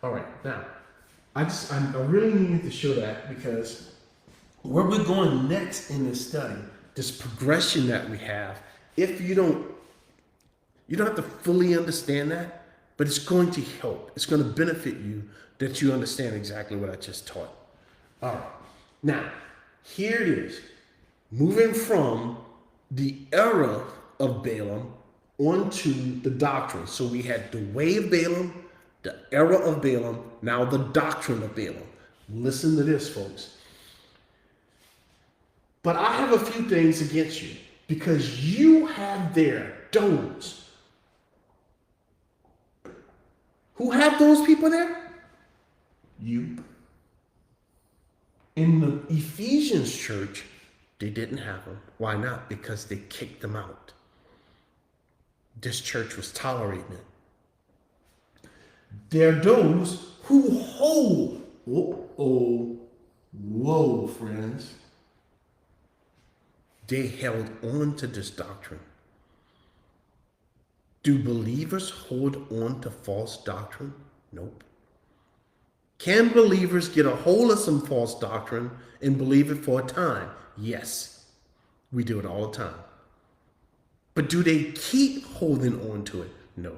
All right, now, I really needed to show that because where we're going next in this study, this progression that we have, if you don't have to fully understand that, but it's going to help. It's going to benefit you that you understand exactly what I just taught. All right. Now, here it is. Moving from the era of Balaam onto the doctrine. So we had the way of Balaam, the era of Balaam, now the doctrine of Balaam. Listen to this, folks. But I have a few things against you because you have there those. Who have those people there? You. In the Ephesians church, they didn't have them. Why not? Because they kicked them out. This church was tolerating it. There are those who hold. Whoa, friends. They held on to this doctrine. Do believers hold on to false doctrine? Nope. Can believers get a hold of some false doctrine and believe it for a time? Yes. We do it all the time. But do they keep holding on to it? No.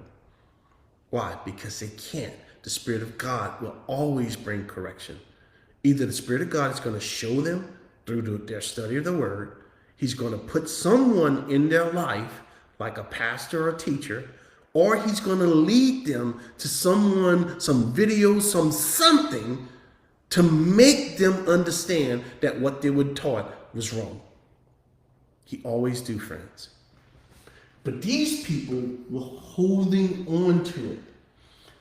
Why? Because they can't. The Spirit of God will always bring correction. Either the Spirit of God is going to show them through their study of the Word, He's going to put someone in their life, like a pastor or teacher, or He's going to lead them to someone, some video, something to make them understand that what they were taught was wrong. He always do, friends. But these people were holding on to it.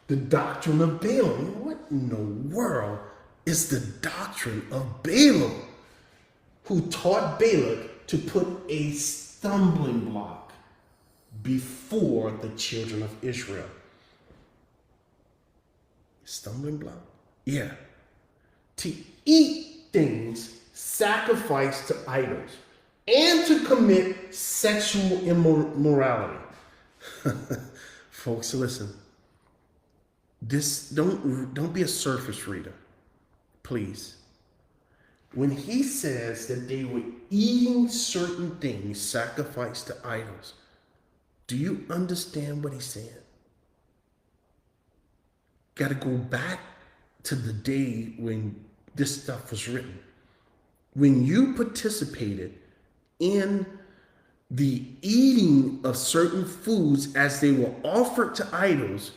The doctrine of Balaam. What in the world is the doctrine of Balaam? Who taught Balak to put a stumbling block before the children of Israel. Stumbling block? Yeah. To eat things sacrificed to idols and to commit sexual immorality. Folks, listen. This don't be a surface reader, please. When he says that they were eating certain things sacrificed to idols, do you understand what he's saying? Got to go back to the day when this stuff was written. When you participated in the eating of certain foods as they were offered to idols,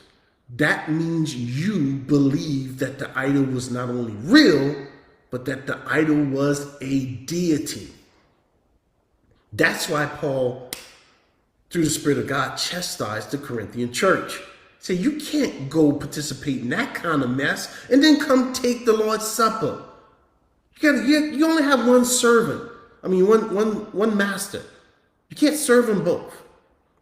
that means you believe that the idol was not only real, but that the idol was a deity. That's why Paul, through the Spirit of God, chastised the Corinthian church. Say, you can't go participate in that kind of mess and then come take the Lord's Supper. You only have one servant. One master. You can't serve them both.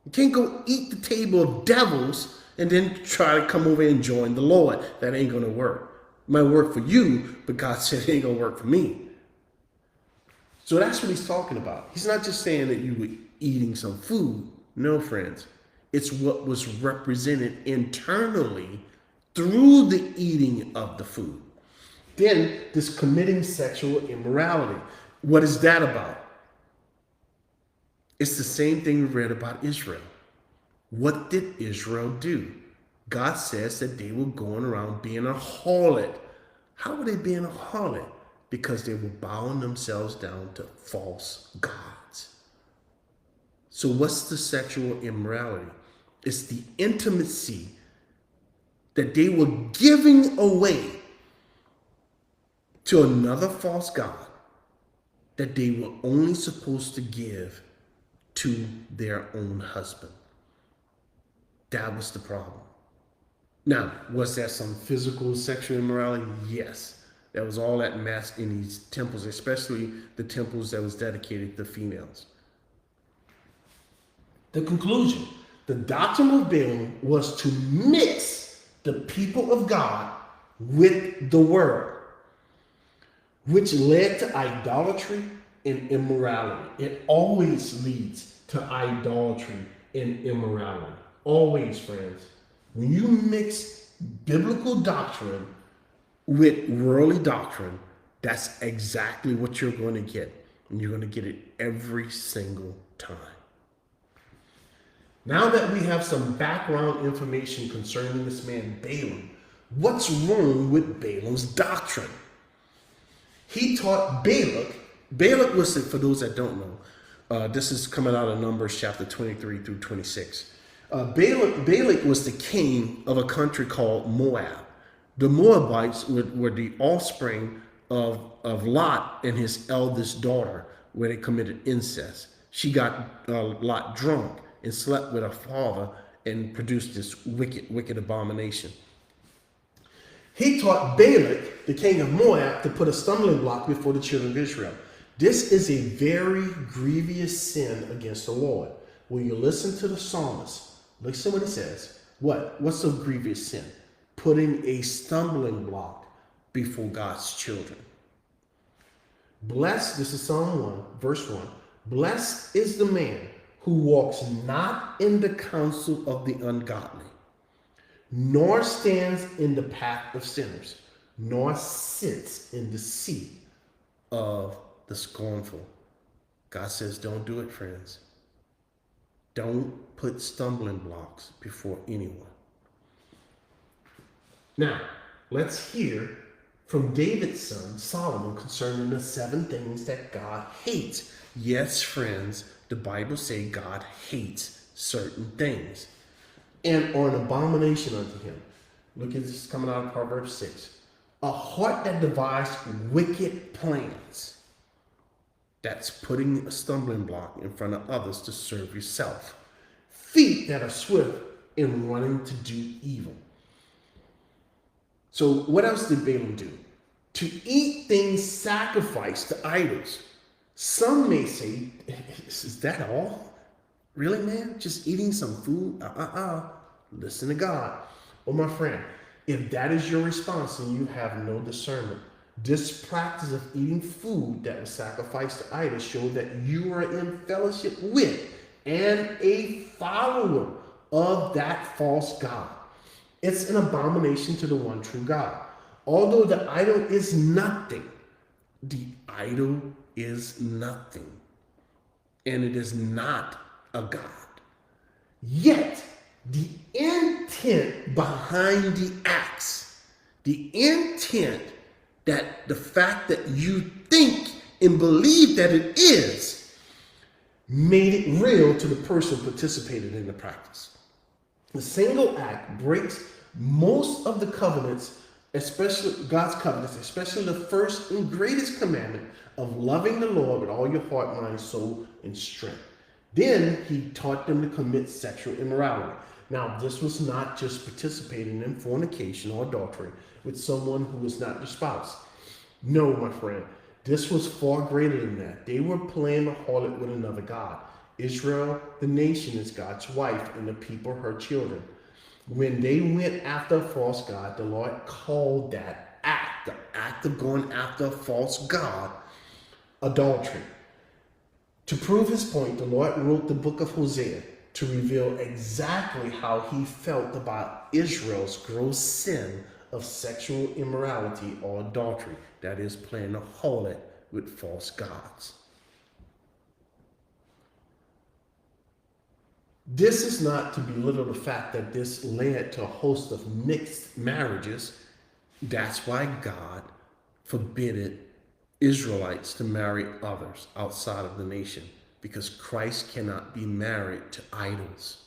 You can't go eat the table of devils and then try to come over and join the Lord. That ain't going to work. It might work for you, but God said it ain't going to work for me. So that's what he's talking about. He's not just saying that you were eating some food. No, friends. It's what was represented internally through the eating of the food. Then this committing sexual immorality. What is that about? It's the same thing we read about Israel. What did Israel do? God says that they were going around being a harlot. How were they being a harlot? Because they were bowing themselves down to false gods. So what's the sexual immorality? It's the intimacy that they were giving away to another false god that they were only supposed to give to their own husband. That was the problem. Now, was there some physical sexual immorality? Yes. There was all that mess in these temples, especially the temples that was dedicated to females. The conclusion, the doctrine of Balaam was to mix the people of God with the world, which led to idolatry and immorality. It always leads to idolatry and immorality. Always, friends. When you mix biblical doctrine with worldly doctrine, that's exactly what you're going to get. And you're going to get it every single time. Now that we have some background information concerning this man Balaam, what's wrong with Balaam's doctrine? He taught Balak. Balak was, for those that don't know, this is coming out of Numbers chapter 23 through 26. Balak was the king of a country called Moab. The Moabites were the offspring of Lot and his eldest daughter, where they committed incest. She got Lot drunk and slept with her father and produced this wicked abomination. He taught Balak, the king of Moab, to put a stumbling block before the children of Israel. This is a very grievous sin against the Lord. When you listen to the psalmist, listen what he says. What's a grievous sin? Putting a stumbling block before God's children. Blessed, this is Psalm 1, verse 1. Blessed is the man who walks not in the counsel of the ungodly, nor stands in the path of sinners, nor sits in the seat of the scornful. God says, don't do it, friends. Don't put stumbling blocks before anyone. Now, let's hear from David's son, Solomon, concerning the 7 things that God hates. Yes, friends, the Bible says God hates certain things and are an abomination unto him. Look at this coming out of Proverbs 6. A heart that devises wicked plans. That's putting a stumbling block in front of others to serve yourself. Feet that are swift in running to do evil. So what else did Balaam do? To eat things sacrificed to idols. Some may say, is that all? Really, man? Just eating some food? Listen to God. Well, my friend, if that is your response and you have no discernment, this practice of eating food that was sacrificed to idols shows that you are in fellowship with and a follower of that false god. It's an abomination to the one true God. Although the idol is nothing, the idol is nothing. And it is not a God. Yet, the intent behind the acts, the intent that the fact that you think and believe that it is, made it real to the person who participated in the practice. The single act breaks most of the covenants, especially God's covenants, especially the first and greatest commandment of loving the Lord with all your heart, mind, soul, and strength. Then he taught them to commit sexual immorality. Now, this was not just participating in fornication or adultery with someone who was not your spouse. No, my friend, this was far greater than that. They were playing the harlot with another god. Israel, the nation, is God's wife, and the people her children. When they went after a false god, the Lord called that act, the act of going after a false god, adultery. To prove his point, the Lord wrote the book of Hosea to reveal exactly how he felt about Israel's gross sin of sexual immorality or adultery, that is, playing a harlot with false gods. This is not to belittle the fact that this led to a host of mixed marriages. That's why God forbidden Israelites to marry others outside of the nation, because Christ cannot be married to idols,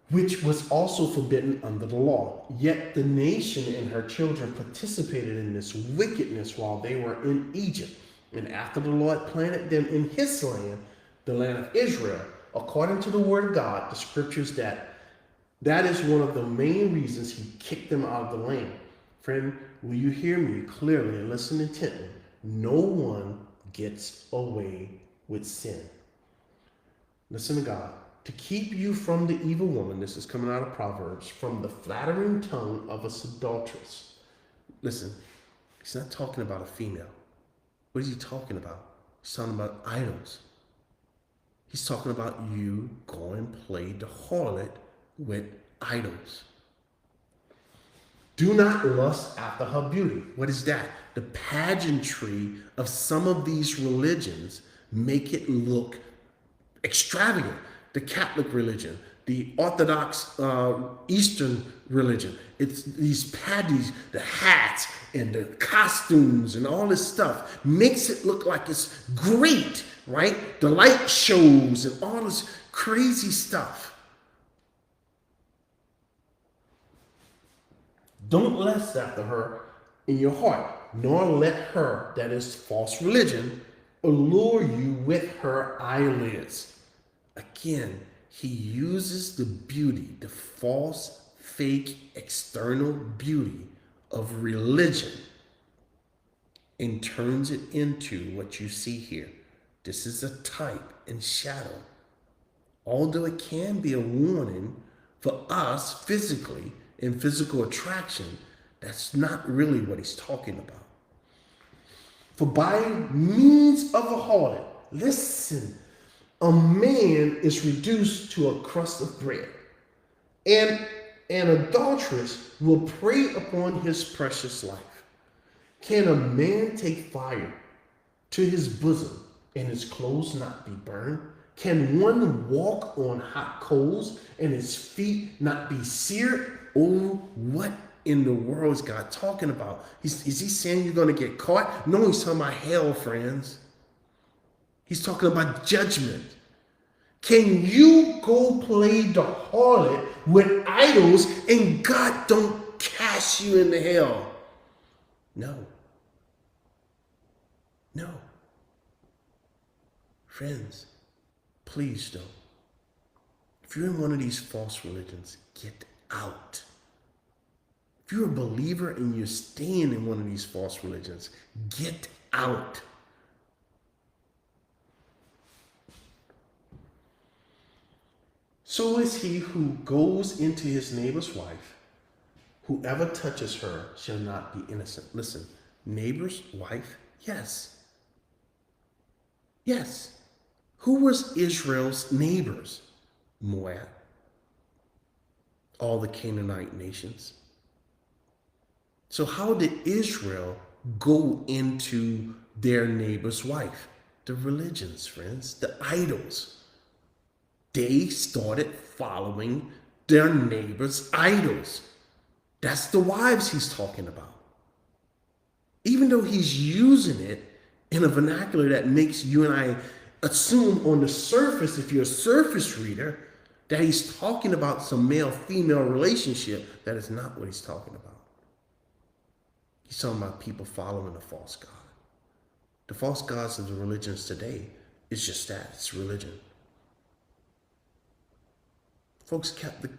which was also forbidden under the law. Yet the nation and her children participated in this wickedness while they were in Egypt. And after the Lord planted them in his land, the land of Israel, according to the word of God, the scriptures, that is one of the main reasons he kicked them out of the land. Friend, will you hear me clearly and listen intently? No one gets away with sin. Listen to God. To keep you from the evil woman, this is coming out of Proverbs, from the flattering tongue of a seductress. Listen, he's not talking about a female. What is he talking about? He's talking about idols. He's talking about you going play the harlot with idols. Do not lust after her beauty. What is that? The pageantry of some of these religions make it look extravagant. The Catholic religion, the Orthodox Eastern religion, it's these patties, the hats and the costumes and all this stuff makes it look like it's great, right? The light shows and all this crazy stuff. Don't lust after her in your heart, nor let her, that is false religion, allure you with her eyelids. Again, he uses the beauty, the false, fake, external beauty of religion and turns it into what you see here. This is a type and shadow. Although it can be a warning for us physically in physical attraction, that's not really what he's talking about. For by means of a harlot, listen, a man is reduced to a crust of bread, and an adulteress will prey upon his precious life. Can a man take fire to his bosom and his clothes not be burned? Can one walk on hot coals and his feet not be seared? Oh, what in the world is God talking about? Is he saying you're going to get caught? No, he's talking about hell, friends. He's talking about judgment. Can you go play the harlot with idols and God don't cast you into hell? No. No. Friends, please don't. If you're in one of these false religions, get out. If you're a believer and you're staying in one of these false religions, get out. So is he who goes into his neighbor's wife. Whoever touches her shall not be innocent. Listen, neighbor's wife? Yes. Yes. Who was Israel's neighbors? Moab. All the Canaanite nations. So how did Israel go into their neighbor's wife? The religions, friends, the idols. They started following their neighbor's idols. That's the wives he's talking about. Even though he's using it in a vernacular that makes you and I assume on the surface, if you're a surface reader, that he's talking about some male-female relationship. That is not what he's talking about. He's talking about people following a false god. The false gods of the religions today is just that. It's religion. Folks, the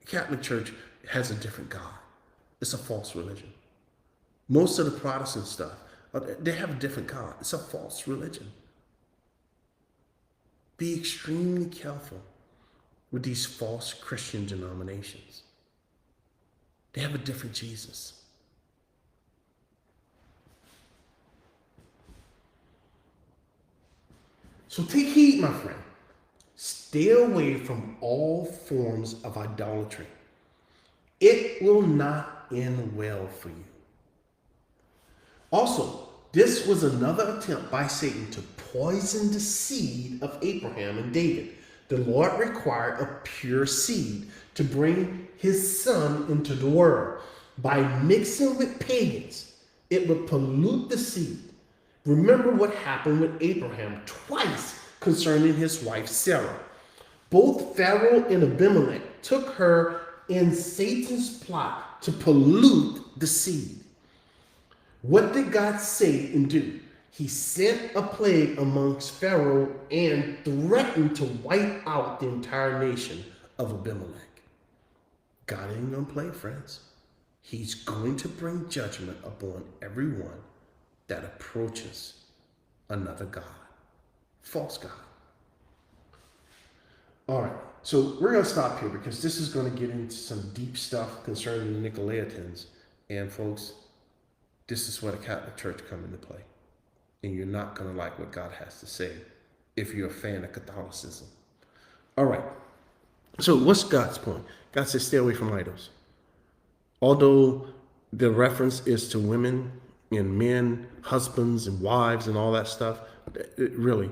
Catholic Church has a different God. It's a false religion. Most of the Protestant stuff, they have a different God. It's a false religion. Be extremely careful with these false Christian denominations. They have a different Jesus. So take heed, my friend. Stay away from all forms of idolatry. It will not end well for you. Also, this was another attempt by Satan to poison the seed of Abraham and David. The Lord required a pure seed to bring his son into the world. By mixing with pagans, it would pollute the seed. Remember what happened with Abraham twice concerning his wife Sarah. Both Pharaoh and Abimelech took her in Satan's plot to pollute the seed. What did God say and do? He sent a plague amongst Pharaoh and threatened to wipe out the entire nation of Abimelech. God ain't gonna play, friends. He's going to bring judgment upon everyone that approaches another God, false God. All right, so we're going to stop here because this is going to get into some deep stuff concerning the Nicolaitans. And folks, this is where the Catholic Church come into play. And you're not going to like what God has to say if you're a fan of Catholicism. All right, so what's God's point? God says stay away from idols. Although the reference is to women and men, husbands and wives and all that stuff. Really,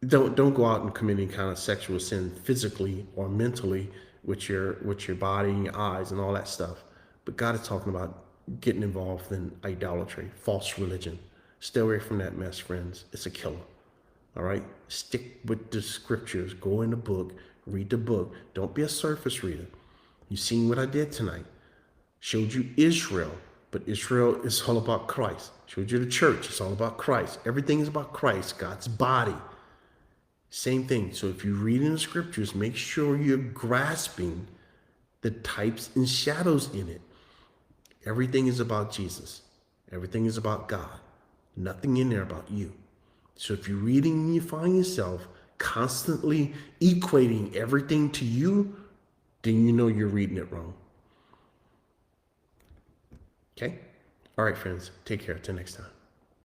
don't go out and commit any kind of sexual sin physically or mentally with your body and your eyes and all that stuff. But God is talking about getting involved in idolatry, false religion. Stay away from that mess, friends. It's a killer. All right? Stick with the scriptures. Go in the book. Read the book. Don't be a surface reader. You seen what I did tonight. Showed you Israel, but Israel is all about Christ. Showed you the church. It's all about Christ. Everything is about Christ, God's body. Same thing. So if you read in the scriptures, make sure you're grasping the types and shadows in it. Everything is about Jesus. Everything is about God. Nothing in there about you. So if you're reading and you find yourself constantly equating everything to you, then you know you're reading it wrong. Okay? All right, friends. Take care. Till next time.